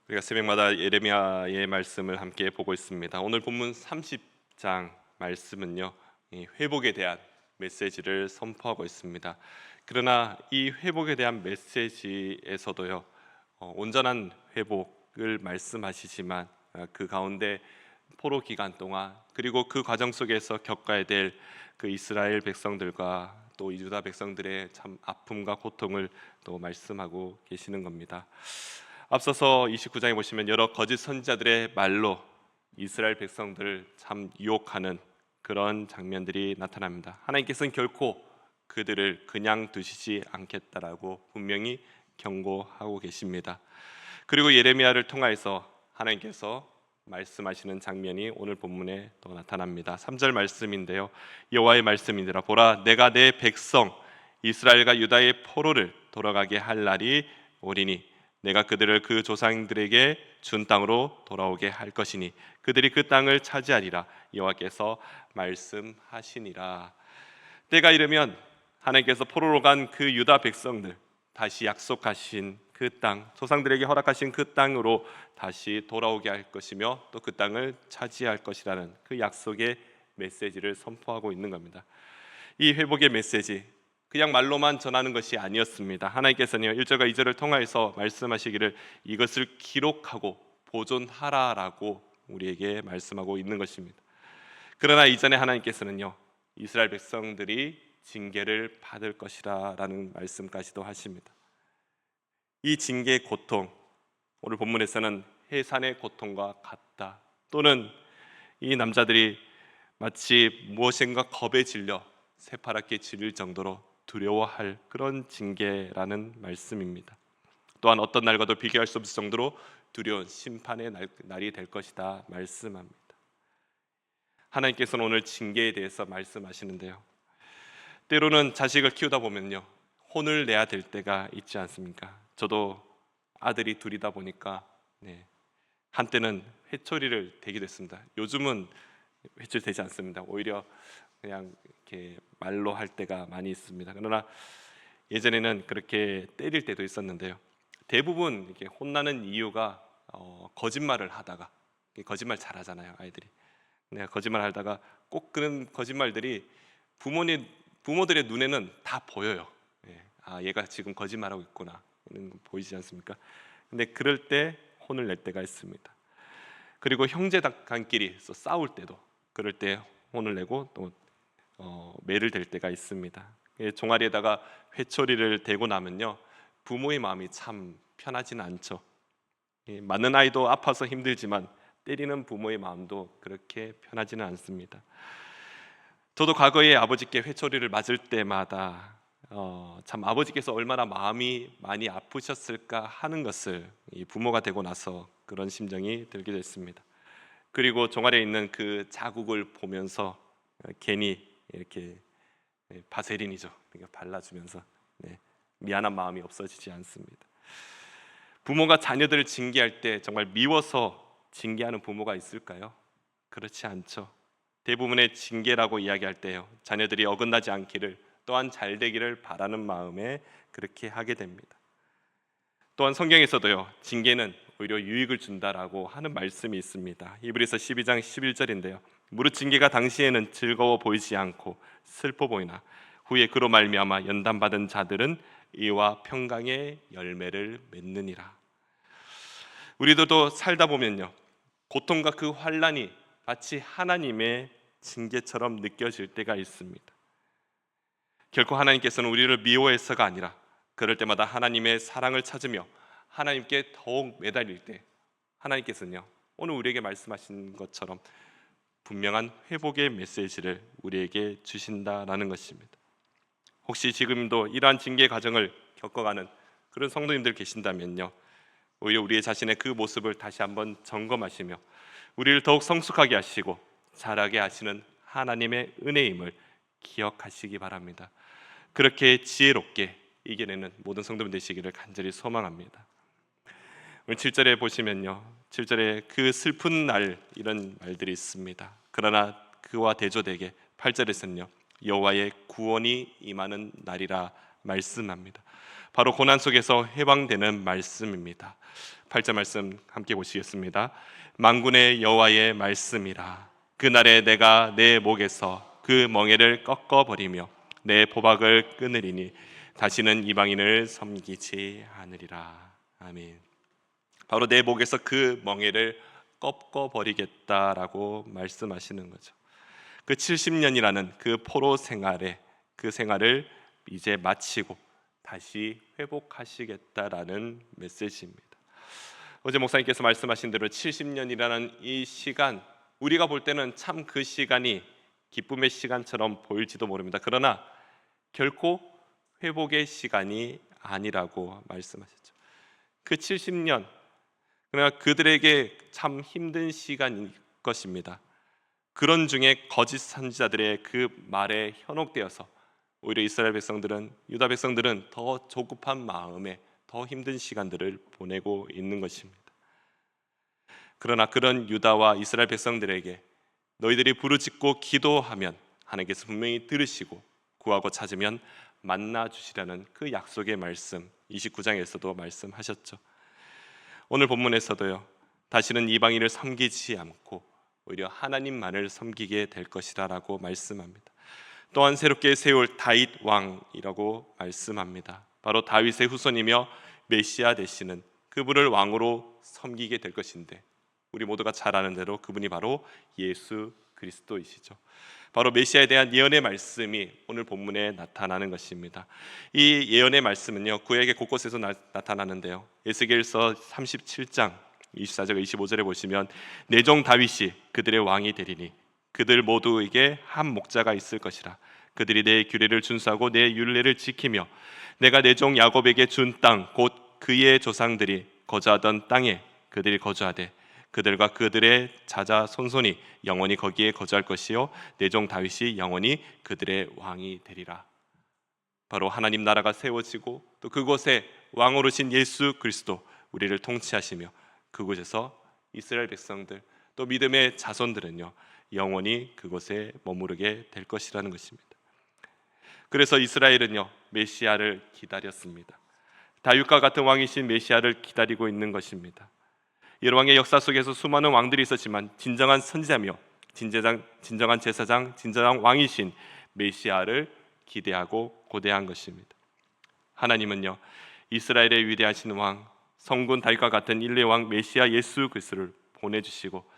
우리가 새벽마다 예레미야의 말씀을 함께 보고 있습니다. 오늘 본문 30장 말씀은요, 이 회복에 대한 메시지를 선포하고 있습니다. 그러나 이 회복에 대한 메시지에서도요, 온전한 회복을 말씀하시지만 그 가운데 포로 기간 동안 그리고 그 과정 속에서 겪어야 될 그 이스라엘 백성들과 또 유다 백성들의 참 아픔과 고통을 또 말씀하고 계시는 겁니다. 앞서서 29장에 보시면 여러 거짓 선지자들의 말로 이스라엘 백성들을 참 유혹하는 그런 장면들이 나타납니다. 하나님께서는 결코 그들을 그냥 두시지 않겠다라고 분명히 경고하고 계십니다. 그리고 예레미야를 통하여서 하나님께서 말씀하시는 장면이 오늘 본문에 또 나타납니다. 3절 말씀인데요, 여호와의 말씀이니라. 보라, 내가 내 백성 이스라엘과 유다의 포로를 돌아가게 할 날이 오리니 내가 그들을 그 조상들에게 준 땅으로 돌아오게 할 것이니 그들이 그 땅을 차지하리라. 여호와께서 말씀하시니라. 때가 이르면 하나님께서 포로로 간 그 유다 백성들 다시 약속하신 그 땅, 조상들에게 허락하신 그 땅으로 다시 돌아오게 할 것이며 또 그 땅을 차지할 것이라는 그 약속의 메시지를 선포하고 있는 겁니다. 이 회복의 메시지, 그냥 말로만 전하는 것이 아니었습니다. 하나님께서는 1절과 2절을 통하여서 말씀하시기를 이것을 기록하고 보존하라라고 우리에게 말씀하고 있는 것입니다. 그러나 이전에 하나님께서는요, 이스라엘 백성들이 징계를 받을 것이라는 말씀까지도 하십니다. 이 징계의 고통, 오늘 본문에서는 해산의 고통과 같다, 또는 이 남자들이 마치 무엇인가 겁에 질려 새파랗게 질릴 정도로 두려워할 그런 징계라는 말씀입니다. 또한 어떤 날과도 비교할 수 없을 정도로 두려운 심판의 날이 될 것이다 말씀합니다. 하나님께서는 오늘 징계에 대해서 말씀하시는데요, 때로는 자식을 키우다 보면요, 혼을 내야 될 때가 있지 않습니까? 저도 아들이 둘이다 보니까 한때는 회초리를 대기도 했습니다. 요즘은 회초리 되지 않습니다. 오히려 그냥 이렇게 말로 할 때가 많이 있습니다. 그러나 예전에는 그렇게 때릴 때도 있었는데요, 대부분 이렇게 혼나는 이유가 거짓말을 하다가, 거짓말 잘하잖아요 아이들이. 내가 거짓말 하다가 꼭 그런 거짓말들이 부모들의 눈에는 다 보여요. 아, 얘가 지금 거짓말하고 있구나, 이런 거 보이지 않습니까? 근데 그럴 때 혼을 낼 때가 있습니다. 그리고 형제간끼리 싸울 때도 그럴 때 혼을 내고 또 매를 댈 때가 있습니다. 종아리에다가 회초리를 대고 나면요, 부모의 마음이 참 편하지는 않죠. 맞는 아이도 아파서 힘들지만 때리는 부모의 마음도 그렇게 편하지는 않습니다. 저도 과거에 아버지께 회초리를 맞을 때마다 참 아버지께서 얼마나 마음이 많이 아프셨을까 하는 것을 이 부모가 되고 나서 그런 심정이 들게 됐습니다. 그리고 종아리에 있는 그 자국을 보면서 괜히 이렇게 바세린이죠, 발라주면서 미안한 마음이 없어지지 않습니다. 부모가 자녀들을 징계할 때 정말 미워서 징계하는 부모가 있을까요? 그렇지 않죠. 대부분의 징계라고 이야기할 때요, 자녀들이 어긋나지 않기를, 또한 잘 되기를 바라는 마음에 그렇게 하게 됩니다. 또한 성경에서도요, 징계는 오히려 유익을 준다라고 하는 말씀이 있습니다. 히브리서 12장 11절인데요, 무릇 징계가 당시에는 즐거워 보이지 않고 슬퍼 보이나 후에 그로 말미암아 연단받은 자들은 이와 평강의 열매를 맺느니라. 우리들도 살다 보면요, 고통과 그 환난이 마치 하나님의 징계처럼 느껴질 때가 있습니다. 결코 하나님께서는 우리를 미워해서가 아니라 그럴 때마다 하나님의 사랑을 찾으며 하나님께 더욱 매달릴 때 하나님께서는요, 오늘 우리에게 말씀하신 것처럼 분명한 회복의 메시지를 우리에게 주신다라는 것입니다. 혹시 지금도 이러한 징계 과정을 겪어가는 그런 성도님들 계신다면요, 오히려 우리의 자신의 그 모습을 다시 한번 점검하시며 우리를 더욱 성숙하게 하시고 자라게 하시는 하나님의 은혜임을 기억하시기 바랍니다. 그렇게 지혜롭게 이겨내는 모든 성도분 되시기를 간절히 소망합니다. 오늘 7절에 보시면요, 7절에 그 슬픈 날, 이런 말들이 있습니다. 그러나 그와 대조되게 8절에서는요, 여호와의 구원이 임하는 날이라 말씀합니다. 바로 고난 속에서 해방되는 말씀입니다. 8절 말씀 함께 보시겠습니다. 만군의 여호와의 말씀이라. 그날에 내가 내 목에서 그 멍에를 꺾어버리며 내 포박을 끊으리니 다시는 이방인을 섬기지 않으리라. 아멘. 바로 내 목에서 그 멍에를 꺾어버리겠다라고 말씀하시는 거죠. 그 70년이라는 그 포로 생활에 그 생활을 이제 마치고 다시 회복하시겠다라는 메시지입니다. 어제 목사님께서 말씀하신 대로 70년이라는 이 시간, 우리가 볼 때는 참 그 시간이 기쁨의 시간처럼 보일지도 모릅니다. 그러나 결코 회복의 시간이 아니라고 말씀하셨죠. 그 70년, 그러나 그들에게 참 힘든 시간일 것입니다. 그런 중에 거짓 선지자들의 그 말에 현혹되어서 오히려 이스라엘 백성들은, 유다 백성들은 더 조급한 마음에 더 힘든 시간들을 보내고 있는 것입니다. 그러나 그런 유다와 이스라엘 백성들에게 너희들이 부르짖고 기도하면 하나님께서 분명히 들으시고 구하고 찾으면 만나 주시라는 그 약속의 말씀, 29장에서도 말씀하셨죠. 오늘 본문에서도요, 다시는 이방인을 섬기지 않고 오히려 하나님만을 섬기게 될 것이라고 말씀합니다. 또한 새롭게 세울 다윗 왕이라고 말씀합니다. 바로 다윗의 후손이며 메시아 되시는 그분을 왕으로 섬기게 될 것인데, 우리 모두가 잘 아는 대로 그분이 바로 예수 그리스도이시죠. 바로 메시아에 대한 예언의 말씀이 오늘 본문에 나타나는 것입니다. 이 예언의 말씀은요, 구약의 곳곳에서 나타나는데요, 에스겔서 37장 24절 25절에 보시면 내 종 다윗이 그들의 왕이 되리니 그들 모두에게 한 목자가 있을 것이라. 그들이 내 규례를 준수하고 내 율례를 지키며 내가 내 종 야곱에게 준 땅 곧 그의 조상들이 거주하던 땅에 그들이 거주하되 그들과 그들의 자자 손손이 영원히 거기에 거주할 것이요 내 종 다윗이 영원히 그들의 왕이 되리라. 바로 하나님 나라가 세워지고 또 그곳에 왕으로 신 예수 그리스도 우리를 통치하시며 그곳에서 이스라엘 백성들 또 믿음의 자손들은요 영원히 그곳에 머무르게 될 것이라는 것입니다. 그래서 이스라엘은요 메시아를 기다렸습니다. 다윗과 같은 왕이신 메시아를 기다리고 있는 것입니다. 여러왕의 역사 속에서 수많은 왕들이 있었지만 진정한 선지자며 진정한 제사장, 진정한 왕이신 메시아를 기대하고 고대한 것입니다. 하나님은요 이스라엘의 위대하신 왕, 성군 다윗과 같은 인류의 왕 메시아 예수 그리스도를 보내주시고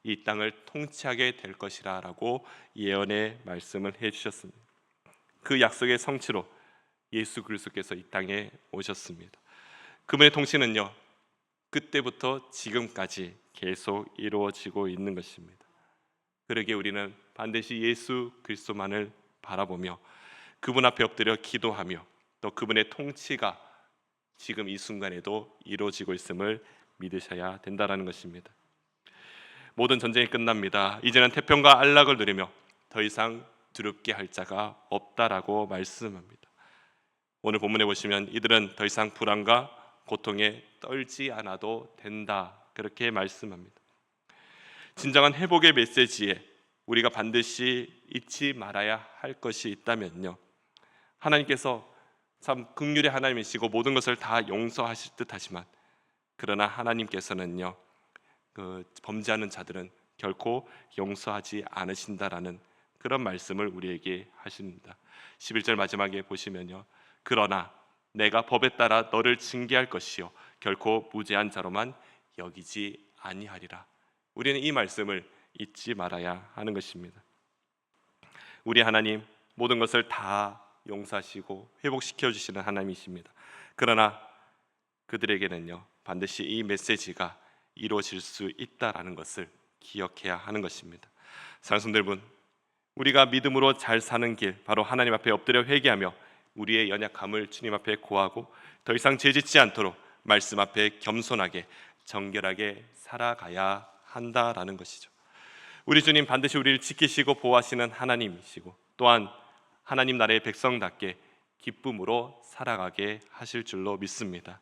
이 땅을 통치하게 될 것이라 라고 예언의 말씀을 해주셨습니다. 그 약속의 성취로 예수 그리스도께서 이 땅에 오셨습니다. 그분의 통치는요 그때부터 지금까지 계속 이루어지고 있는 것입니다. 그러기에 우리는 반드시 예수 그리스도만을 바라보며 그분 앞에 엎드려 기도하며 또 그분의 통치가 지금 이 순간에도 이루어지고 있음을 믿으셔야 된다는 것입니다. 모든 전쟁이 끝납니다. 이제는 태평과 안락을 누리며 더 이상 두렵게 할 자가 없다라고 말씀합니다. 오늘 본문에 보시면 이들은 더 이상 불안과 고통에 떨지 않아도 된다 그렇게 말씀합니다. 진정한 회복의 메시지에 우리가 반드시 잊지 말아야 할 것이 있다면요, 하나님께서 참 긍휼의 하나님이시고 모든 것을 다 용서하실 듯 하지만 그러나 하나님께서는요 그 범죄하는 자들은 결코 용서하지 않으신다라는 그런 말씀을 우리에게 하십니다. 11절 마지막에 보시면요, 그러나 내가 법에 따라 너를 징계할 것이요 결코 무죄한 자로만 여기지 아니하리라. 우리는 이 말씀을 잊지 말아야 하는 것입니다. 우리 하나님 모든 것을 다 용서하시고 회복시켜 주시는 하나님이십니다. 그러나 그들에게는요 반드시 이 메시지가 이루어질 수 있다라는 것을 기억해야 하는 것입니다. 사랑하는 성도 여러분, 우리가 믿음으로 잘 사는 길, 바로 하나님 앞에 엎드려 회개하며 우리의 연약함을 주님 앞에 고하고 더 이상 죄짓지 않도록 말씀 앞에 겸손하게 정결하게 살아가야 한다라는 것이죠. 우리 주님 반드시 우리를 지키시고 보호하시는 하나님이시고 또한 하나님 나라의 백성답게 기쁨으로 살아가게 하실 줄로 믿습니다.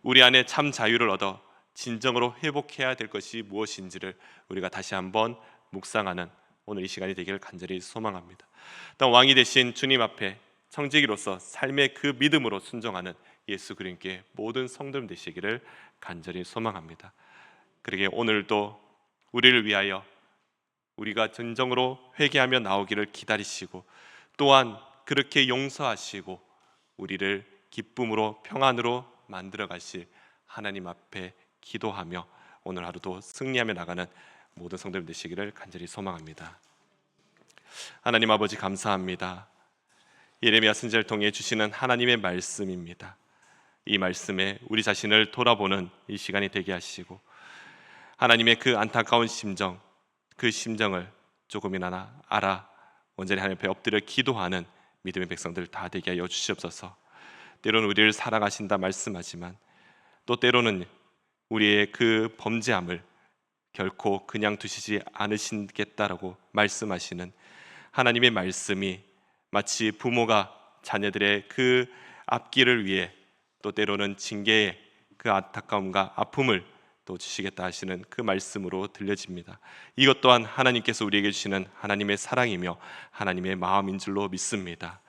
우리 안에 참 자유를 얻어 진정으로 회복해야 될 것이 무엇인지를 우리가 다시 한번 묵상하는 오늘 이 시간이 되기를 간절히 소망합니다. 또 왕이 되신 주님 앞에 청지기로서 삶의 그 믿음으로 순종하는 예수 그리스도께 모든 성도님 되시기를 간절히 소망합니다. 그러게 오늘도 우리를 위하여 우리가 진정으로 회개하며 나오기를 기다리시고 또한 그렇게 용서하시고 우리를 기쁨으로 평안으로 만들어 가실 하나님 앞에 기도하며 오늘 하루도 승리하며 나가는 모든 성도님 되시기를 간절히 소망합니다. 하나님 아버지 감사합니다. 예레미야 선지자를 통해 주시는 하나님의 말씀입니다. 이 말씀에 우리 자신을 돌아보는 이 시간이 되게 하시고 하나님의 그 안타까운 심정, 그 심정을 조금이나마 알아 온전히 하나님 앞에 엎드려 기도하는 믿음의 백성들 다 되게 하여 주시옵소서. 때로는 우리를 사랑하신다 말씀하지만 또 때로는 우리의 그 범죄함을 결코 그냥 두시지 않으시겠다라고 말씀하시는 하나님의 말씀이 마치 부모가 자녀들의 그 앞길을 위해 또 때로는 징계의 그 안타까움과 아픔을 또 주시겠다 하시는 그 말씀으로 들려집니다. 이것 또한 하나님께서 우리에게 주시는 하나님의 사랑이며 하나님의 마음인 줄로 믿습니다.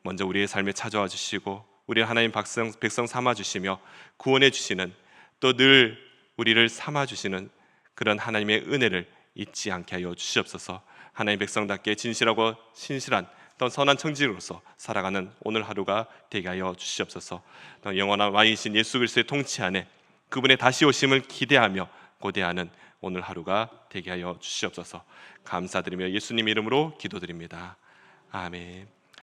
먼저 우리의 삶에 찾아와 주시고 우리 하나님 백성 삼아 주시며 구원해 주시는 또 늘 우리를 삼아 주시는 그런 하나님의 은혜를 잊지 않게 하여 주시옵소서. 하나님 백성답게 진실하고 신실한 또 선한 청지로서 살아가는 오늘 하루가 되게 하여 주시옵소서. 또 영원한 왕이신 예수 그리스도의 통치 안에 그분의 다시 오심을 기대하며 고대하는 오늘 하루가 되게 하여 주시옵소서. 감사드리며 예수님 이름으로 기도드립니다. 아멘.